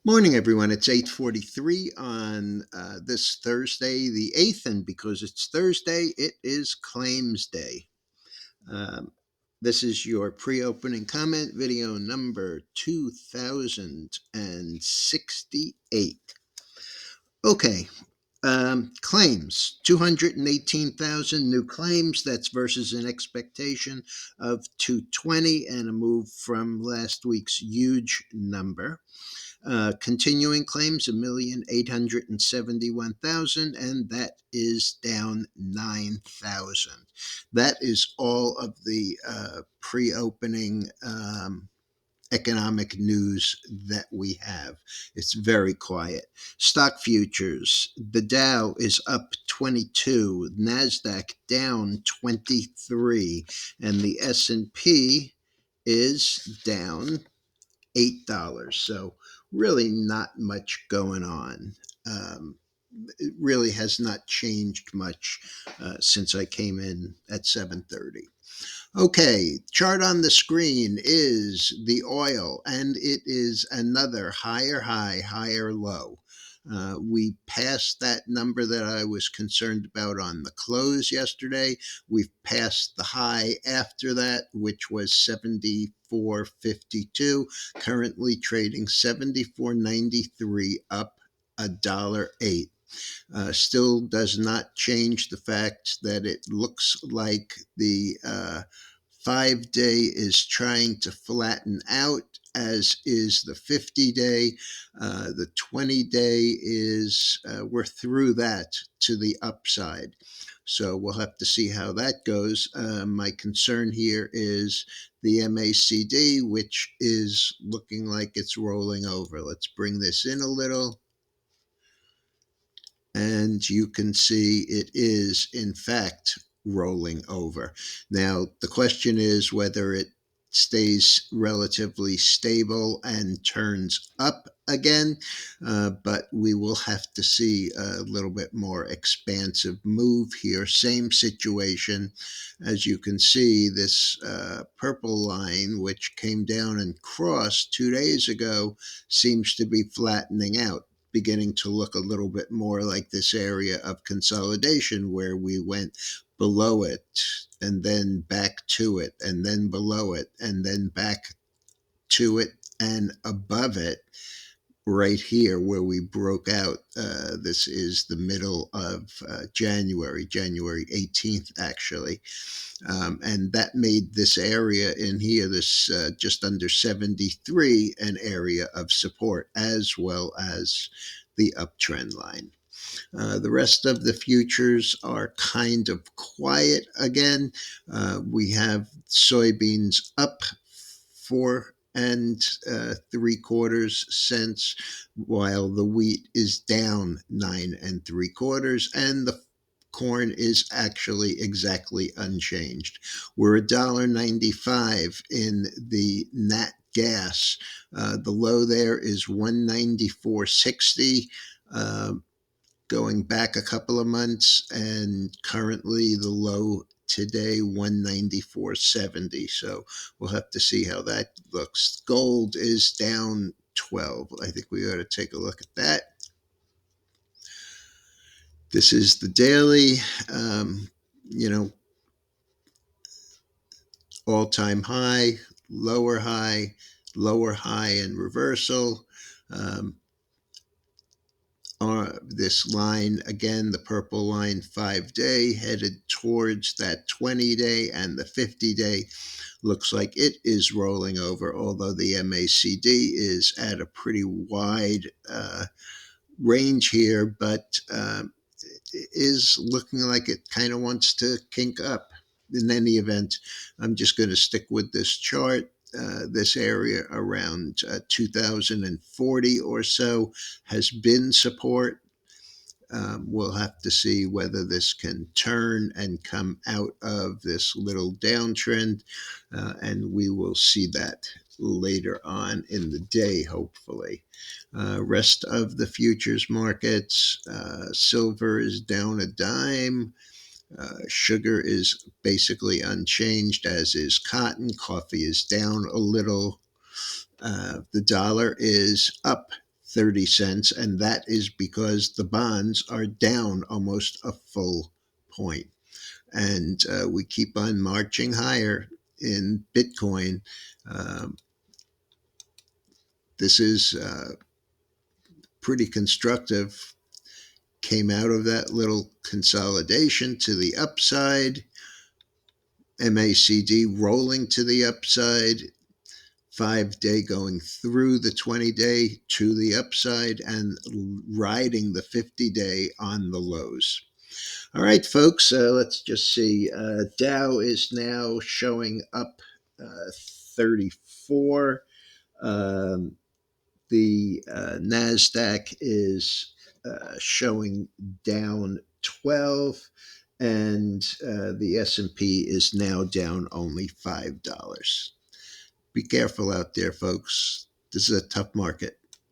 Morning, everyone. It's 8:43 on this Thursday, the 8th, and because it's Thursday, it is Claims Day. Um, this is your pre-opening comment video number 2068. Okay, claims 218,000 new claims. That's versus an expectation of 220 and a move from last week's huge number. Continuing claims 1,871,000, and that is down 9,000. That is all of the pre-opening economic news that we have. It's very quiet. Stock futures, the Dow is up 22, Nasdaq down 23, and the S&P is down $8. So really not much going on. It really has not changed much since I came in at 7:30. Okay, chart on the screen is the oil, and it is another higher high, higher low. We passed that number that I was concerned about on the close yesterday. We've passed the high after that, which was 74.52, currently trading 74.93, up $1.08. Still does not change the fact that it looks like the 5 day is trying to flatten out, as is the 50 day. The 20 day is, we're through that to the upside. So we'll have to see how that goes. My concern here is the MACD, which is looking like it's rolling over. Let's bring this in a little. And you can see it is, in fact, rolling over. Now, the question is whether it stays relatively stable and turns up again, but we will have to see a little bit more expansive move here. Same situation. As you can see, this purple line, which came down and crossed 2 days ago, seems to be flattening out, beginning to look a little bit more like this area of consolidation where we went below it and then back to it and then below it and then back to it and above it right here where we broke out. This is the middle of January 18th, actually. And that made this area in here, this just under 73, an area of support, as well as the uptrend line. The rest of the futures are kind of quiet again. We have soybeans up 4 3/4 cents, while the wheat is down 9 3/4, and the corn is actually exactly unchanged. We're $1.95 in the nat gas. The low there is 194.60. Going back a couple of months, and currently the low today 194.70. So we'll have to see how that looks. Gold is down 12. I think we ought to take a look at that. This is the daily. um, you know All-time high, lower high, lower high, and reversal. um, this line again, the purple line, 5 day, headed towards that 20 day, and the 50 day looks like it is rolling over, although the MACD is at a pretty wide range here, but is looking like it kind of wants to kink up. In any event, I'm just going to stick with this chart. This area around 2040 or so has been support. We'll have to see whether this can turn and come out of this little downtrend, and we will see that later on in the day, hopefully. Rest of the futures markets, silver is down a dime. Sugar is basically unchanged, as is cotton. Coffee is down a little. The dollar is up 30 cents, and that is because the bonds are down almost a full point. And we keep on marching higher in Bitcoin. Um, this is pretty constructive. Came out of that little consolidation to the upside, MACD rolling to the upside, 5 day going through the 20 day to the upside, and riding the 50 day on the lows. All right, folks, let's just see. Dow is now showing up 34. Um, the NASDAQ is showing down 12, and the S&P is now down only $5. Be careful out there, folks. This is a tough market.